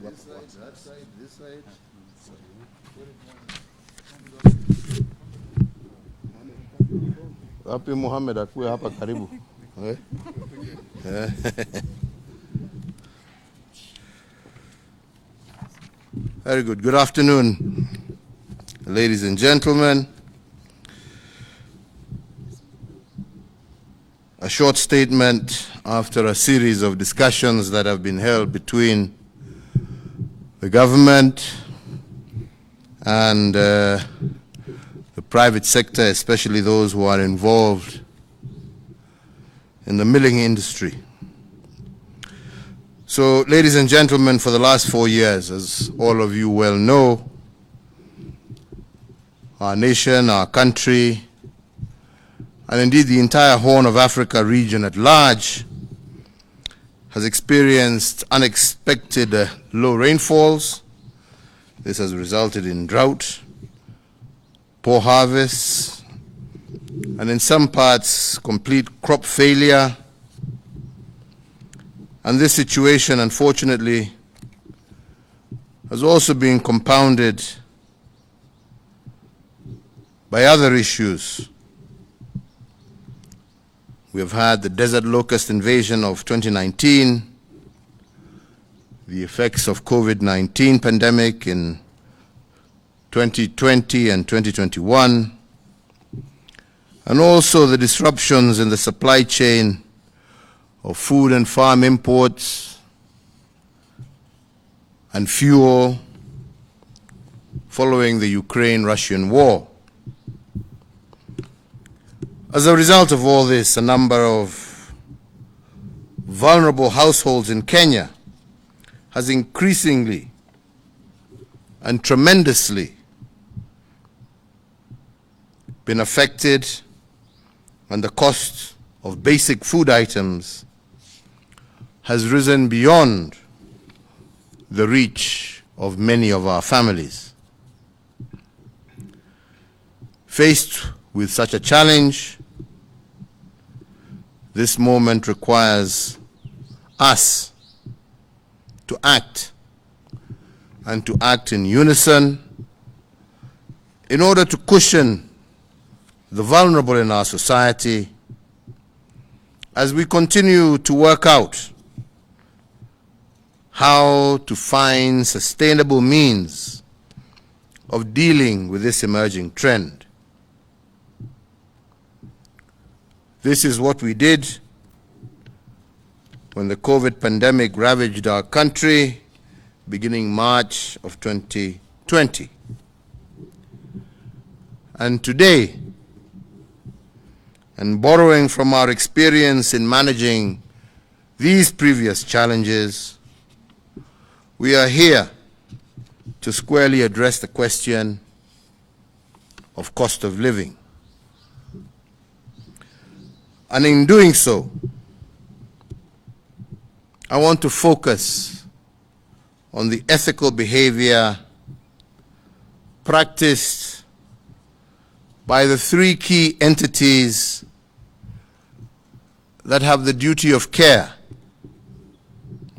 This side, that side, this side. Wapi Muhammad akuwe hapa karibu. Very good. Good afternoon, ladies and gentlemen. A short statement after a series of discussions that have been held between the government and the private sector, especially those who are involved in the milling industry. So, ladies and gentlemen, for the last 4 years, as all of you well know, our nation, our country, and indeed the entire Horn of Africa region at large has experienced unexpected low rainfalls. This has resulted in drought, poor harvests, and in some parts, complete crop failure. And this situation, unfortunately, has also been compounded by other issues. We have had the desert locust invasion of 2019, the effects of COVID-19 pandemic in 2020 and 2021, and also the disruptions in the supply chain of food and farm imports and fuel following the Ukraine-Russian war. As a result of all this, a number of vulnerable households in Kenya has increasingly and tremendously been affected, and the cost of basic food items has risen beyond the reach of many of our families. Faced with such a challenge, this moment requires us to act, and to act in unison in order to cushion the vulnerable in our society as we continue to work out how to find sustainable means of dealing with this emerging trend. This is what we did when the COVID pandemic ravaged our country beginning March of 2020. And today, and borrowing from our experience in managing these previous challenges, we are here to squarely address the question of cost of living. And in doing so, I want to focus on the ethical behavior practiced by the three key entities that have the duty of care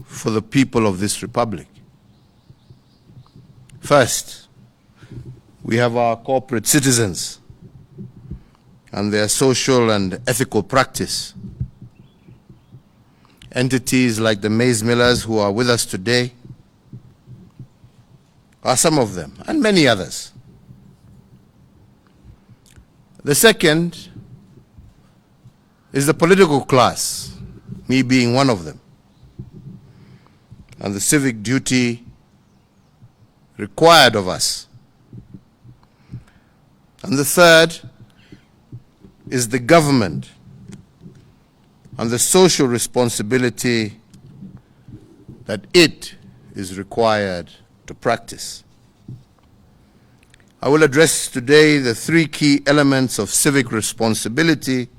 for the people of this republic. First, we have our corporate citizens and their social and ethical practice. Entities like the maize millers who are with us today are some of them, and many others. The second is the political class, me being one of them, and the civic duty required of us. And the third is the government and the social responsibility that it is required to practice. I will address today the three key elements of civic responsibility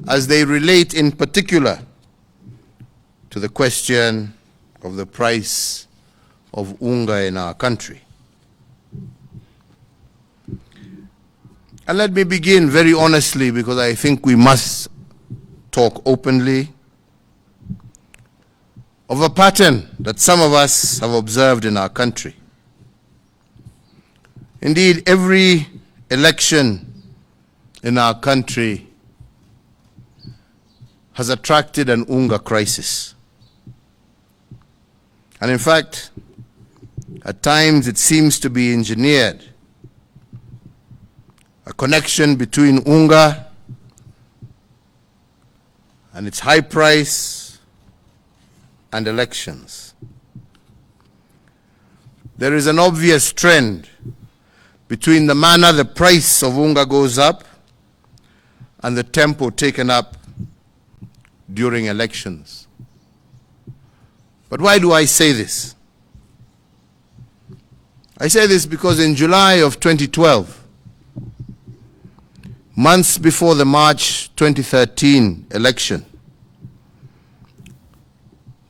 as they relate in particular to the question of the price of unga in our country. And let me begin very honestly, because I think we must talk openly of a pattern that some of us have observed in our country. Indeed, every election in our country has attracted an unga crisis. And in fact, at times it seems to be engineered, a connection between unga and its high price and elections. There is an obvious trend between the manner the price of unga goes up and the tempo taken up during elections. But why do I say this? I say this because in July of 2012, months before the March 2013 election,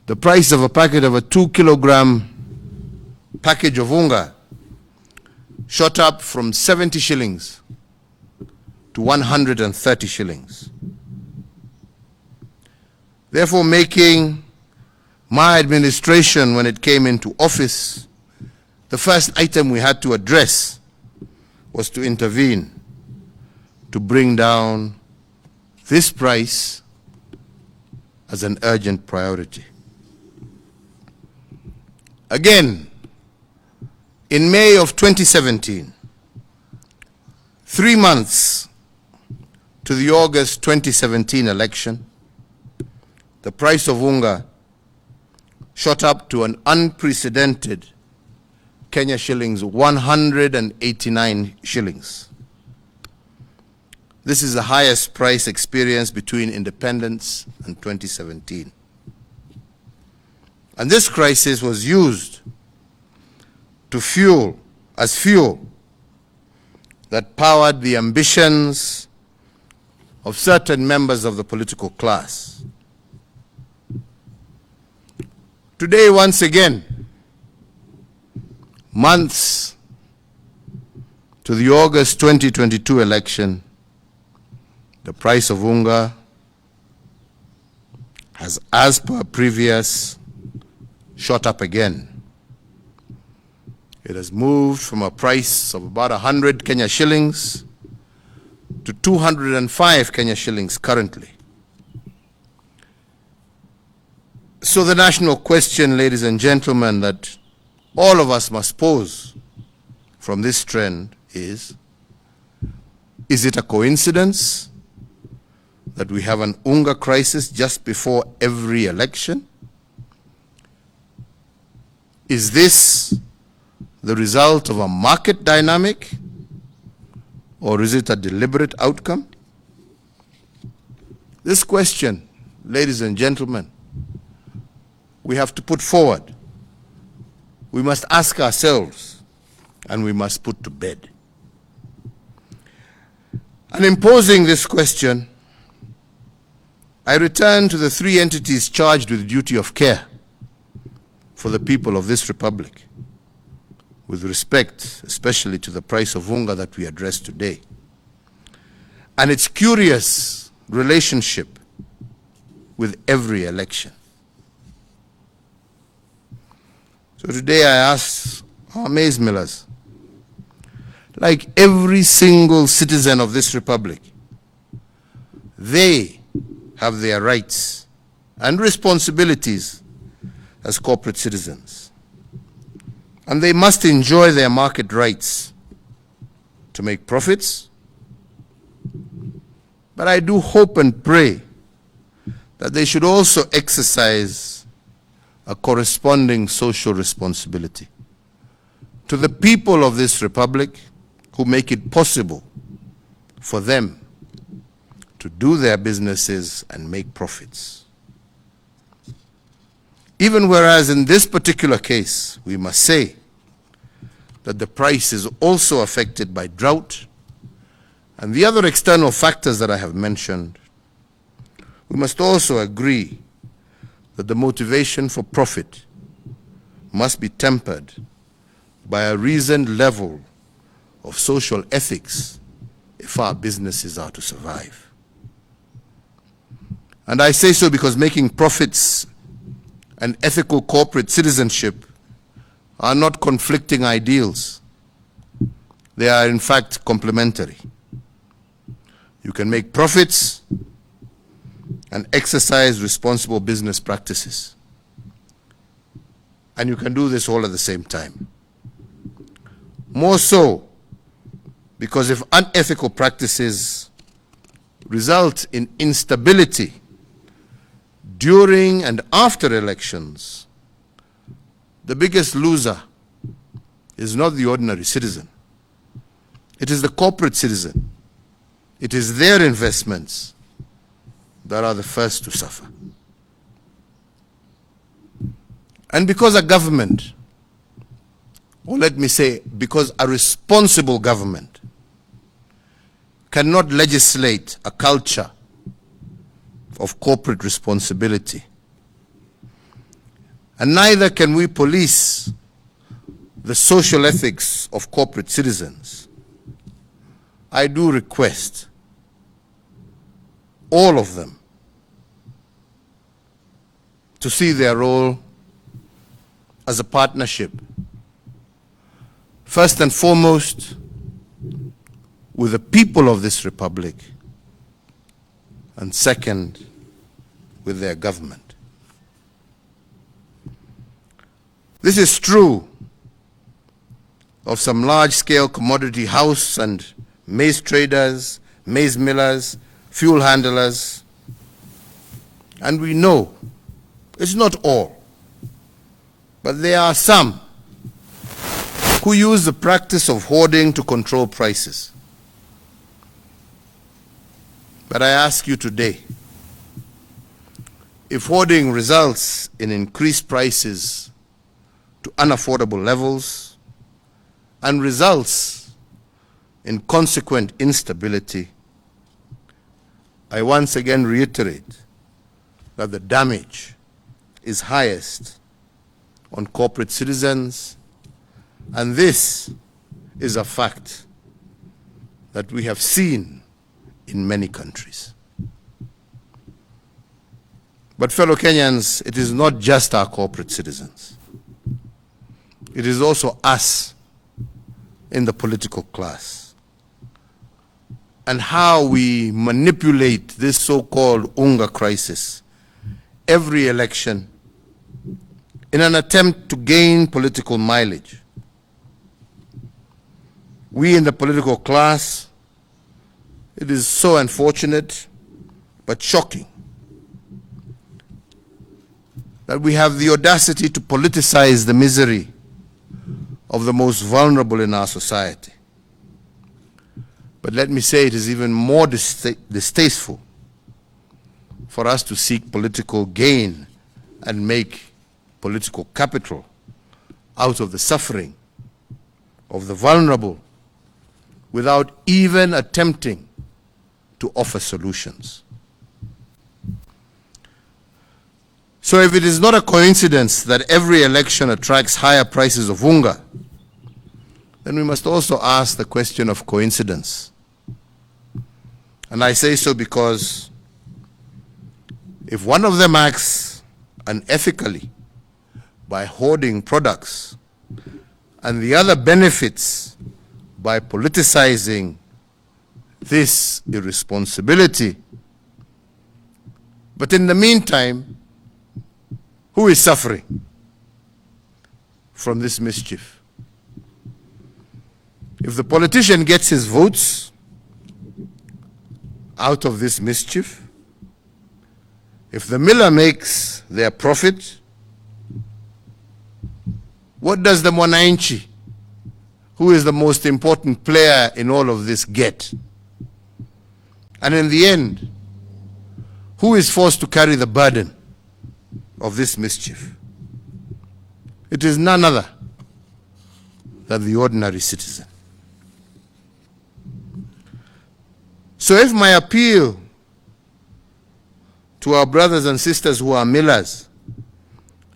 the price of a packet of a 2-kilogram package of unga shot up from 70 shillings to 130 shillings. Therefore, making my administration, when it came into office, the first item we had to address was to intervene to bring down this price as an urgent priority. Again, in May of 2017, 3 months to the August 2017 election, the price of unga shot up to an unprecedented Kenya shillings 189 shillings. This is the highest price experienced between independence and 2017. And this crisis was used to fuel that powered the ambitions of certain members of the political class. Today, once again, months to the August 2022 election, the price of unga has, as per previous, shot up again. It has moved from a price of about 100 Kenya shillings to 205 Kenya shillings currently. So the national question, ladies and gentlemen, that all of us must pose from this trend is it a coincidence that we have an unga crisis just before every election? Is this the result of a market dynamic, or is it a deliberate outcome? This question, ladies and gentlemen, we have to put forward. We must ask ourselves, and we must put to bed. And in posing this question, I return to the three entities charged with duty of care for the people of this republic, with respect especially to the price of unga that we address today, and its curious relationship with every election. So today I ask our maize millers, like every single citizen of this republic, they have their rights and responsibilities as corporate citizens, and they must enjoy their market rights to make profits. But I do hope and pray that they should also exercise a corresponding social responsibility to the people of this republic who make it possible for them to do their businesses and make profits. Even whereas in this particular case, we must say that the price is also affected by drought and the other external factors that I have mentioned, we must also agree that the motivation for profit must be tempered by a reasoned level of social ethics if our businesses are to survive. And I say so because making profits and ethical corporate citizenship are not conflicting ideals. They are in fact complementary. You can make profits and exercise responsible business practices. And you can do this all at the same time. More so, because if unethical practices result in instability during and after elections, the biggest loser is not the ordinary citizen. It is the corporate citizen. It is their investments that are the first to suffer. And because a government, or let me say, because a responsible government cannot legislate a culture of corporate responsibility, and neither can we police the social ethics of corporate citizens, I do request all of them to see their role as a partnership, first and foremost with the people of this republic, and second with their government. This is true of some large-scale commodity house and maize traders, maize millers, fuel handlers, and we know it's not all, but there are some who use the practice of hoarding to control prices. But I ask you today, if hoarding results in increased prices to unaffordable levels and results in consequent instability, I once again reiterate that the damage is highest on corporate citizens, and this is a fact that we have seen in many countries. But fellow Kenyans, it is not just our corporate citizens. It is also us in the political class, and how we manipulate this so-called UNGA crisis every election in an attempt to gain political mileage. We in the political class, it is so unfortunate but shocking that we have the audacity to politicize the misery of the most vulnerable in our society. But let me say it is even more distasteful for us to seek political gain and make political capital out of the suffering of the vulnerable without even attempting to offer solutions. So if it is not a coincidence that every election attracts higher prices of unga, then we must also ask the question of coincidence. And I say so because if one of them acts unethically by hoarding products and the other benefits by politicizing this irresponsibility, but in the meantime, who is suffering from this mischief? If the politician gets his votes out of this mischief, if the miller makes their profit, what does the mwananchi, who is the most important player in all of this, get? And in the end, who is forced to carry the burden of this mischief? It is none other than the ordinary citizen. So if my appeal to our brothers and sisters who are millers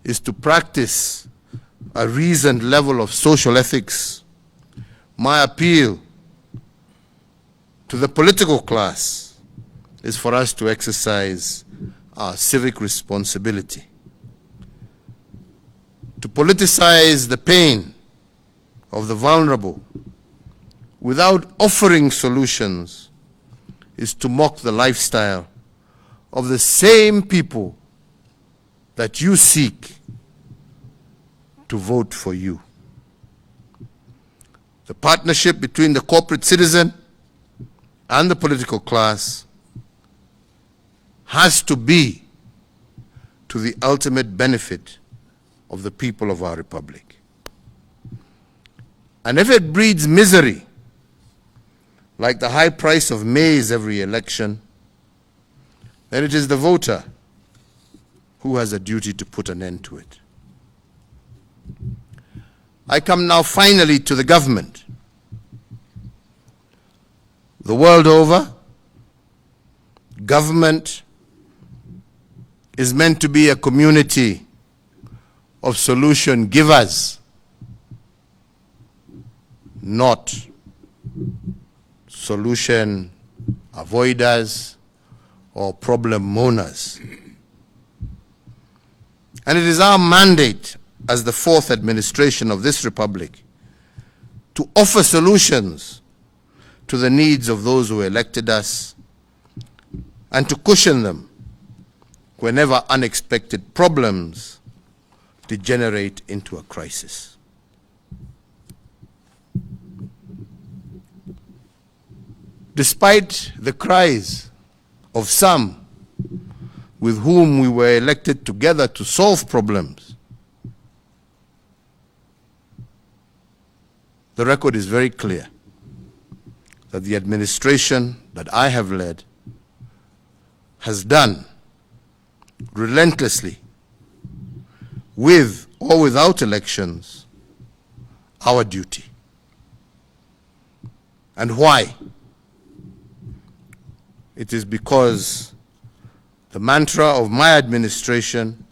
is to practice a reasoned level of social ethics, my appeal to the political class is for us to exercise our civic responsibility To politicize the pain of the vulnerable without offering solutions is to mock the lifestyle of the same people that you seek to vote for you. The partnership between the corporate citizen and the political class has to be to the ultimate benefit of the people of our republic. And if it breeds misery, like the high price of maize every election, then it is the voter who has a duty to put an end to it. I come now finally to the government. The world over, government is meant to be a community of solution givers, not solution avoiders or problem moaners. And it is our mandate as the fourth administration of this republic to offer solutions to the needs of those who elected us and to cushion them whenever unexpected problems degenerate into a crisis. Despite the cries of some with whom we were elected together to solve problems, the record is very clear that the administration that I have led has done relentlessly, with or without elections, our duty. And why? It is because the mantra of my administration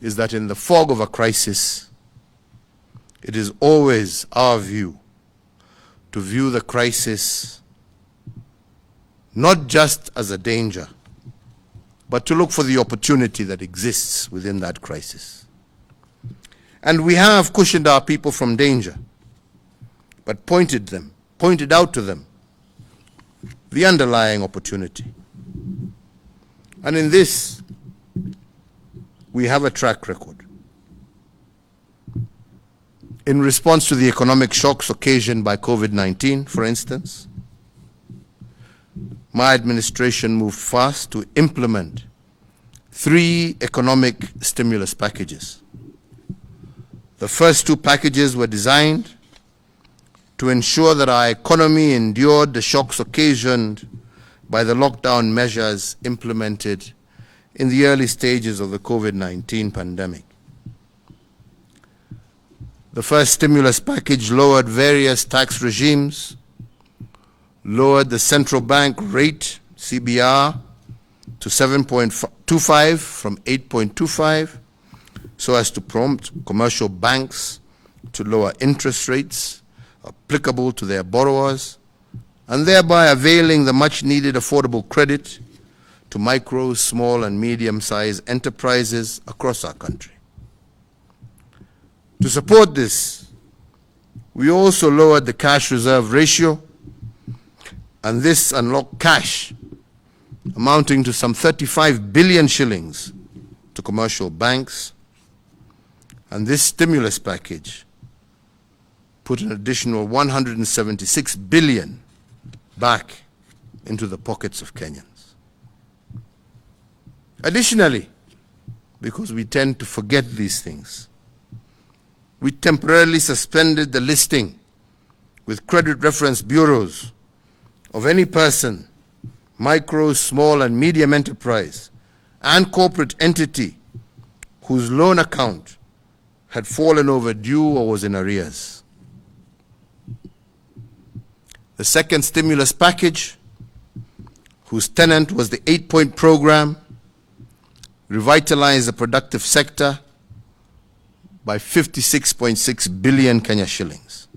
is that in the fog of a crisis, it is always our view to view the crisis not just as a danger, but to look for the opportunity that exists within that crisis. And we have cushioned our people from danger, but pointed out to them the underlying opportunity. And in this, we have a track record. In response to the economic shocks occasioned by COVID-19, for instance, my administration moved fast to implement 3 economic stimulus packages. The first 2 packages were designed to ensure that our economy endured the shocks occasioned by the lockdown measures implemented in the early stages of the COVID-19 pandemic. The first stimulus package lowered various tax regimes, lowered the central bank rate, CBR, to 7.25 from 8.25, so as to prompt commercial banks to lower interest rates applicable to their borrowers, and thereby availing the much-needed affordable credit to micro, small, and medium-sized enterprises across our country. To support this, we also lowered the cash reserve ratio, and this unlocked cash amounting to some 35 billion shillings to commercial banks. And this stimulus package put an additional 176 billion back into the pockets of Kenyans. Additionally, because we tend to forget these things, we temporarily suspended the listing with credit reference bureaus of any person, micro, small, and medium enterprise, and corporate entity whose loan account had fallen overdue or was in arrears. The second stimulus package, whose tenant was the 8-point program, revitalized the productive sector by 56.6 billion Kenya shillings.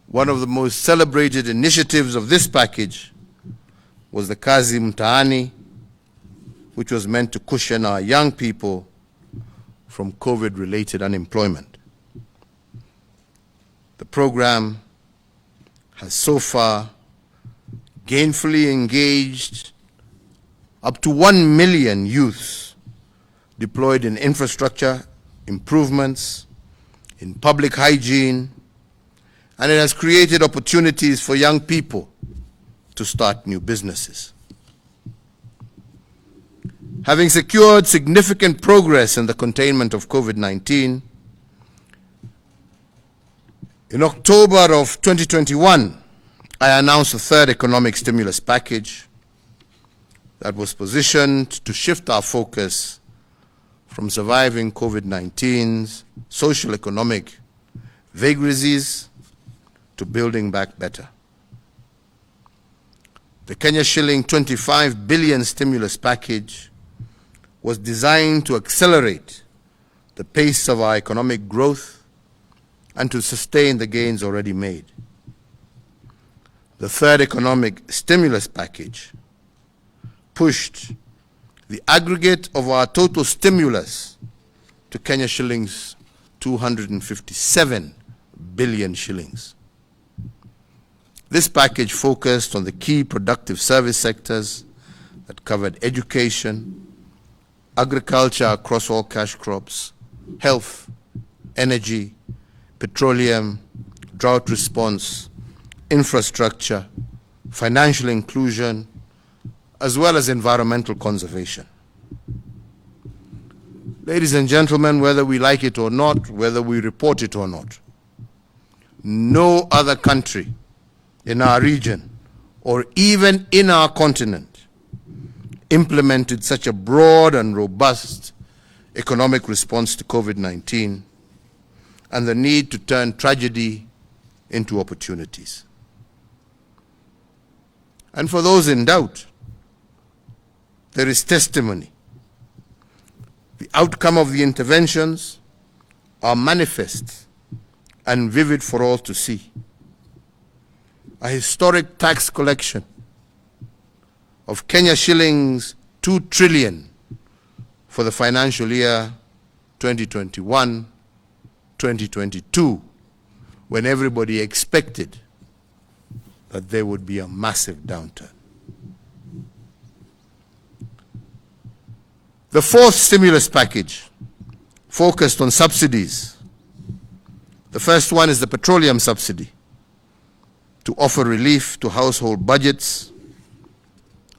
One of the most celebrated initiatives of this package was the Kazi Mtaani, which was meant to cushion our young people from COVID-related unemployment. The program has so far gainfully engaged up to 1 million youths, deployed in infrastructure improvements, in public hygiene, and it has created opportunities for young people to start new businesses. Having secured significant progress in the containment of COVID-19, in October of 2021, I announced the third economic stimulus package that was positioned to shift our focus from surviving COVID-19's social economic vagaries to building back better. The Kenya shilling 25 billion stimulus package was designed to accelerate the pace of our economic growth and to sustain the gains already made. The third economic stimulus package pushed the aggregate of our total stimulus to Kenya shillings 257 billion shillings. This package focused on the key productive service sectors that covered education, agriculture across all cash crops, health, energy, petroleum, drought response, infrastructure, financial inclusion, as well as environmental conservation. Ladies and gentlemen, whether we like it or not, whether we report it or not, no other country in our region or even in our continent implemented such a broad and robust economic response to COVID-19 and the need to turn tragedy into opportunities. And for those in doubt, there is testimony. The outcome of the interventions are manifest and vivid for all to see. A historic tax collection of Kenya shillings 2 trillion for the financial year 2021-2022, when everybody expected that there would be a massive downturn. The fourth stimulus package focused on subsidies. The first one is the petroleum subsidy, to offer relief to household budgets.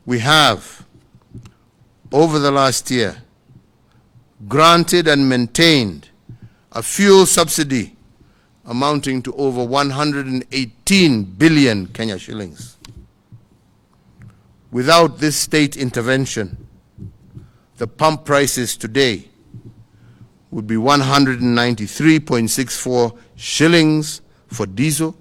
We have, over the last year, granted and maintained a fuel subsidy amounting to over 118 billion Kenya shillings. Without this state intervention, the pump prices today would be 193.64 shillings for diesel,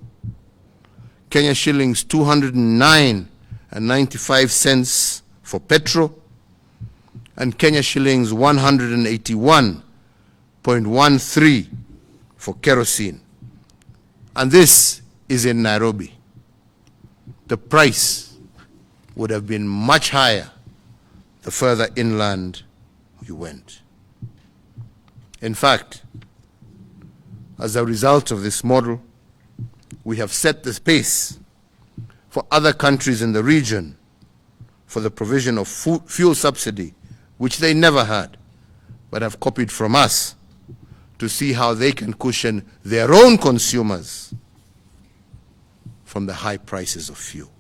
Kenya shillings 209.95 for petrol, and Kenya shillings 181.13 for kerosene. And this is in Nairobi. The price would have been much higher the further inland you went. In fact, as a result of this model, we have set the pace for other countries in the region for the provision of fuel subsidy, which they never had, but have copied from us, to see how they can cushion their own consumers from the high prices of fuel.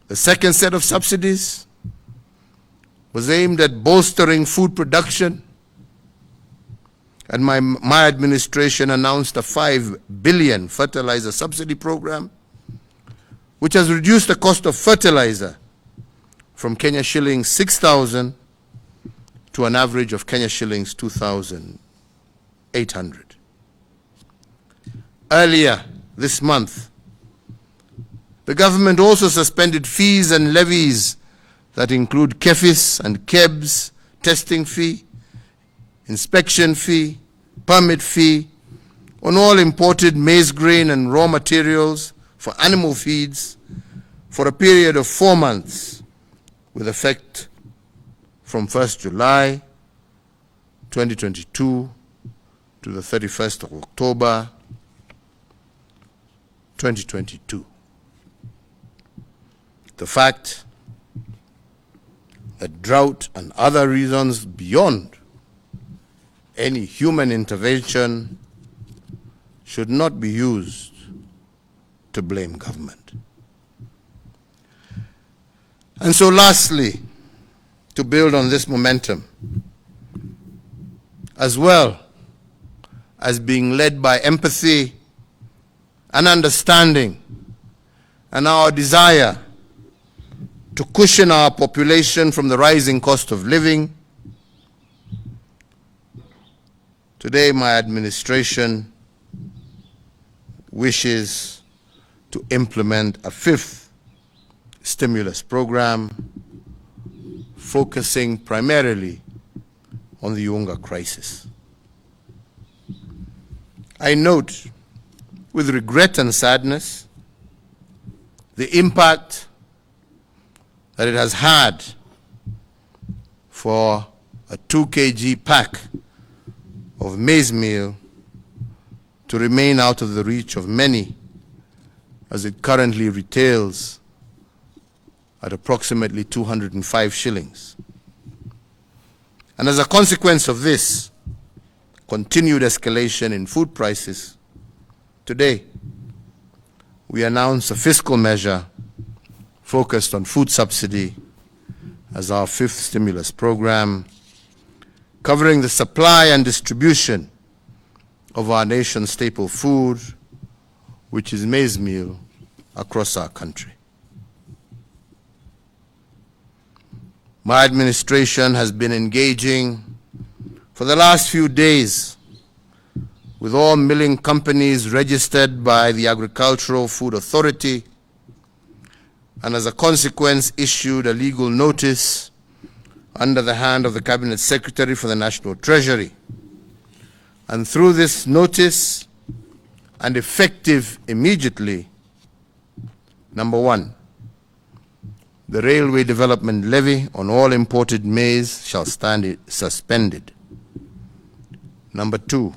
The second set of subsidies was aimed at bolstering food production, and my administration announced a 5 billion fertilizer subsidy program, which has reduced the cost of fertilizer from Kenya shillings 6,000 to an average of Kenya shillings 2,800. Earlier this month, the government also suspended fees and levies that include KEFIS and KEBS, testing fee, inspection fee, permit fee, on all imported maize grain and raw materials for animal feeds for a period of 4 months, with effect from 1st July 2022 to the 31st of October 2022. The fact that drought and other reasons beyond any human intervention should not be used to blame government. And so lastly, to build on this momentum, as well as being led by empathy and understanding and our desire to cushion our population from the rising cost of living, today my administration wishes to implement a 5th stimulus program focusing primarily on the Unga crisis. I note with regret and sadness the impact that it has had for a 2 kg pack of maize meal to remain out of the reach of many, as it currently retails at approximately 205 shillings. And as a consequence of this continued escalation in food prices, today we announce a fiscal measure focused on food subsidy as our 5th stimulus program, covering the supply and distribution of our nation's staple food, which is maize meal, across our country. My administration has been engaging for the last few days with all milling companies registered by the Agricultural Food Authority, and as a consequence issued a legal notice under the hand of the Cabinet Secretary for the National Treasury. And through this notice, and effective immediately, number 1, the Railway Development Levy on all imported maize shall stand suspended. Number 2,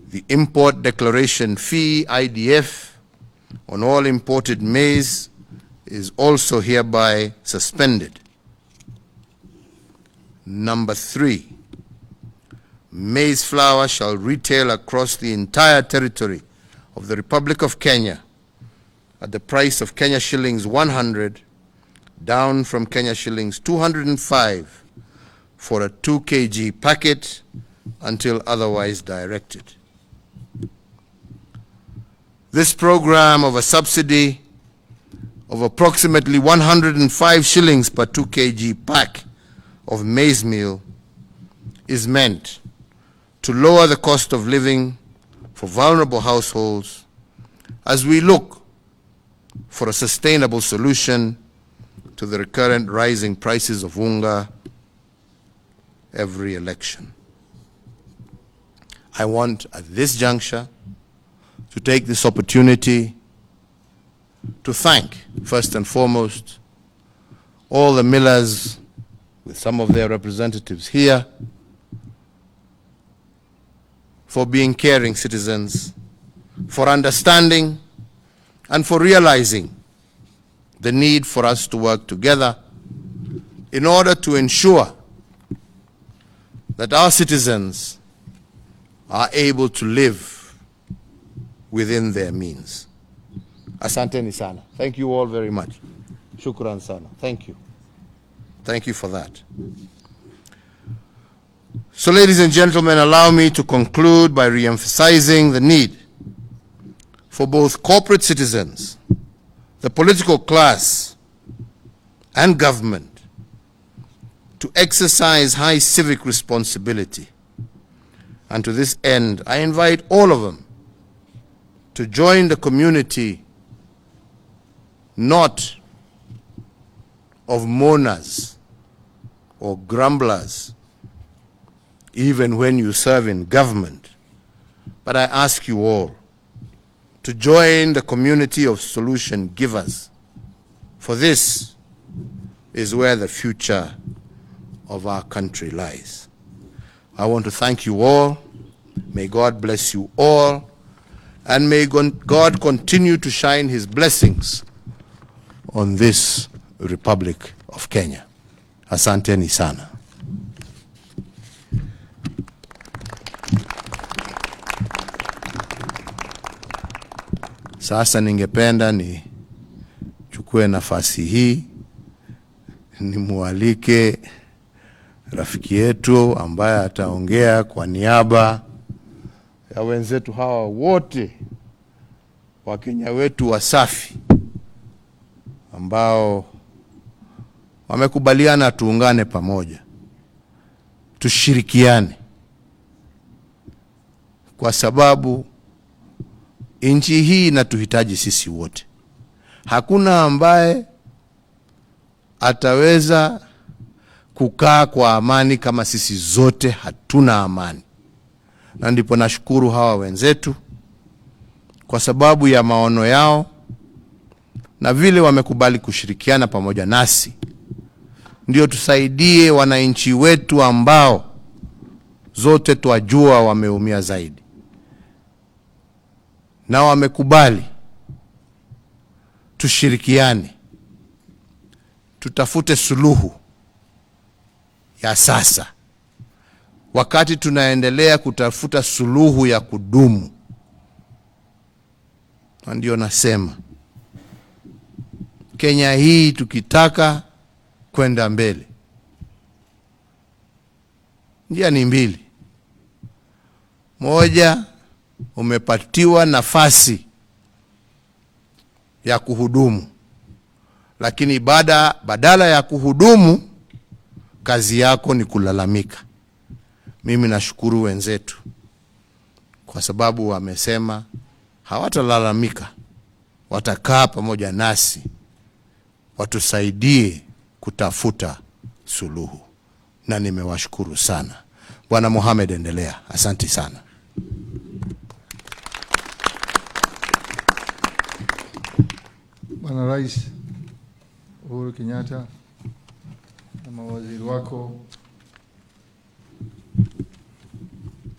the Import Declaration Fee, IDF, on all imported maize is also hereby suspended. Number 3, maize flour shall retail across the entire territory of the Republic of Kenya at the price of Kenya shillings 100, down from Kenya shillings 205 for a 2 kg packet until otherwise directed. This program of a subsidy of approximately 105 shillings per 2 kg pack of maize meal is meant to lower the cost of living for vulnerable households as we look for a sustainable solution to the recurrent rising prices of unga every election. I want at this juncture to take this opportunity to thank, first and foremost, all the millers with some of their representatives here for being caring citizens, for understanding and for realizing the need for us to work together in order to ensure that our citizens are able to live within their means. Asanteni sana. Thank you all very much. Shukran sana. Thank you. Thank you for that. So, ladies and gentlemen, allow me to conclude by re-emphasizing the need for both corporate citizens, the political class, and government to exercise high civic responsibility. And to this end, I invite all of them to join the community not of mourners or grumblers, even when you serve in government, but I ask you all to join the community of solution givers, for this is where the future of our country lies. I want to thank you all. May God bless you all. And may God continue to shine his blessings on this Republic of Kenya. Asanteni sana. Sasa ningependa nichukue nafasi hii nimualike rafiki yetu ambaye ataongea kwa niaba ya wenzetu hawa wote wa Kenya wetu wasafi ambao wamekubaliana tuungane pamoja, tushirikiane, kwa sababu nchi hii inatuhitaji sisi wote. Hakuna ambaye ataweza kukaa kwa amani kama sisi zote hatuna amani. Na ndipo nashukuru hawa wenzetu kwa sababu ya maono yao na vile wamekubali kushirikiana pamoja nasi, ndio tusaidie wananchi wetu ambao zote twajua wameumia zaidi. Na wamekubali tushirikiane, tutafute suluhu ya sasa, wakati tunaendelea kutafuta suluhu ya kudumu. Ndio nasema Kenya hii tukitaka kwenda mbele, njia ni mbili. Moja, umepatiwa nafasi ya kuhudumu, lakini badala ya kuhudumu kazi yako ni kulalamika. Mimi nashukuru wenzetu kwa sababu wamesema hawatalalamika, watakaa pamoja nasi, watusaidie kutafuta suluhu, na nimewashukuru sana. Bwana Mohamed, endelea. Asante sana. Bwana Rais Uhuru Kenyatta na mawaziri wako,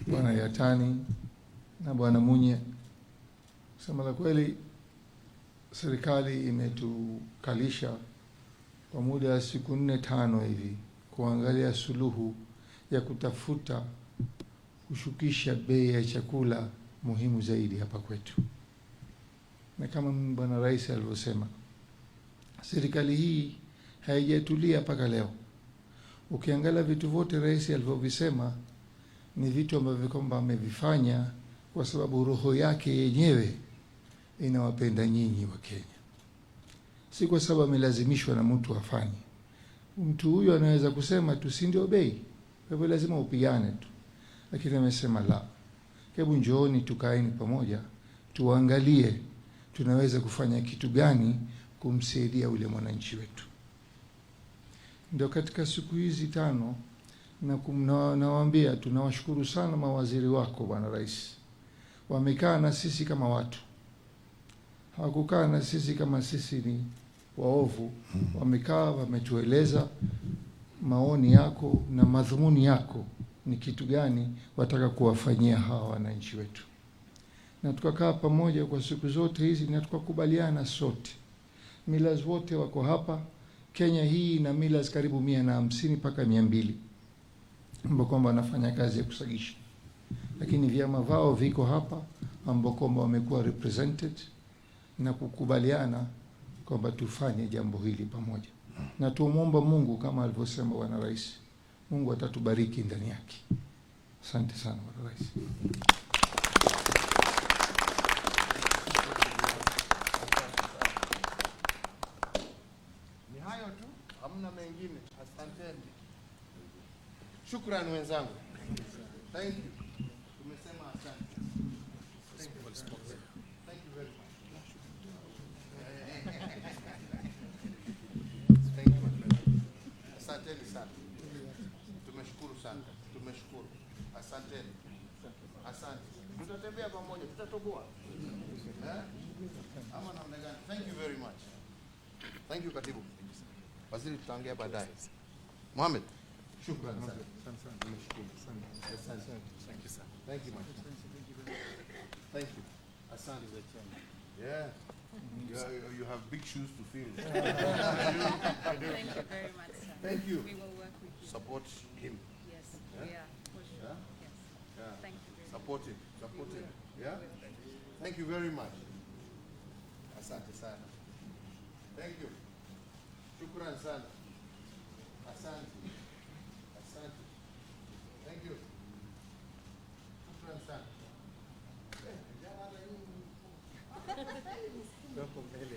Bwana Yatani na Bwana Munye, kusema la kweli serikali imetukalisha kwa muda wa siku 4-5 hivi kuangalia suluhu ya kutafuta kushukisha bei ya chakula muhimu zaidi hapa kwetu. Na kama Bwana Rais alivyosema, serikali hii haijatulia mpaka leo. Ukiangalia vitu vyote Rais alivyovisema ni vitu ambavyo kwamba amevifanya kwa sababu roho yake yenyewe inawapenda nyinyi wa Kenya, si kwa sababu amelazimishwa na mtu afanye. Mtu huyo anaweza kusema tu si ndio bei, kwa hivyo lazima upigane tu, lakini amesema la, hebu njooni tukaeni pamoja tuangalie tunaweza kufanya kitu gani kumsaidia ule mwananchi wetu. Ndio katika siku hizi 5 na nawaambia tunawashukuru sana mawaziri wako Bwana Rais. Wamekaa na sisi kama watu, hawakukaa na sisi kama sisi ni waovu. Wamekaa, wametueleza maoni yako na madhumuni yako ni kitu gani wataka kuwafanyia hawa wananchi wetu, na tukakaa pamoja kwa siku zote hizi na tukakubaliana sote. Millers wote wako hapa. Kenya hii na millers karibu 150 mpaka 200 ambao kwamba wanafanya kazi ya kusagisha, lakini vyama vao viko hapa ambao kwamba wamekuwa represented na kukubaliana kwamba tufanye jambo hili pamoja. Na tuomba Mungu kama alivyosema Bwana Rais, Mungu atatubariki ndani yake. Asante sana Bwana Rais. Ni hayo tu, hamna mengine. Asanteni. Shukrani wenzangu. Thank you. Tumesema asante. Thank you very much. Thank you. Asanteni sana. Tumeshukuru sana. Tumeshukuru. Asanteni. Asante. Tutatembea pamoja, tutatoboa. Ama namna gani? Thank you very much. Thank you Katibu. Waziri tutaongea baadaye. Mohamed. Shukran sana. Thank you, sir. Thank you, Thank you. Asante. Yeah. You have big shoes to fill. Thank you very much, sir. Thank you. We will work with you. Support him. Yes, Yeah? we are, for sure. Yeah? Yes. Yeah. Thank you very much. Support him. Support him. Yeah? Thank you very much. Asante sana. Thank you. Shukran sana. Asante. Asante. Thank you. Shukran sana. Wako mbele.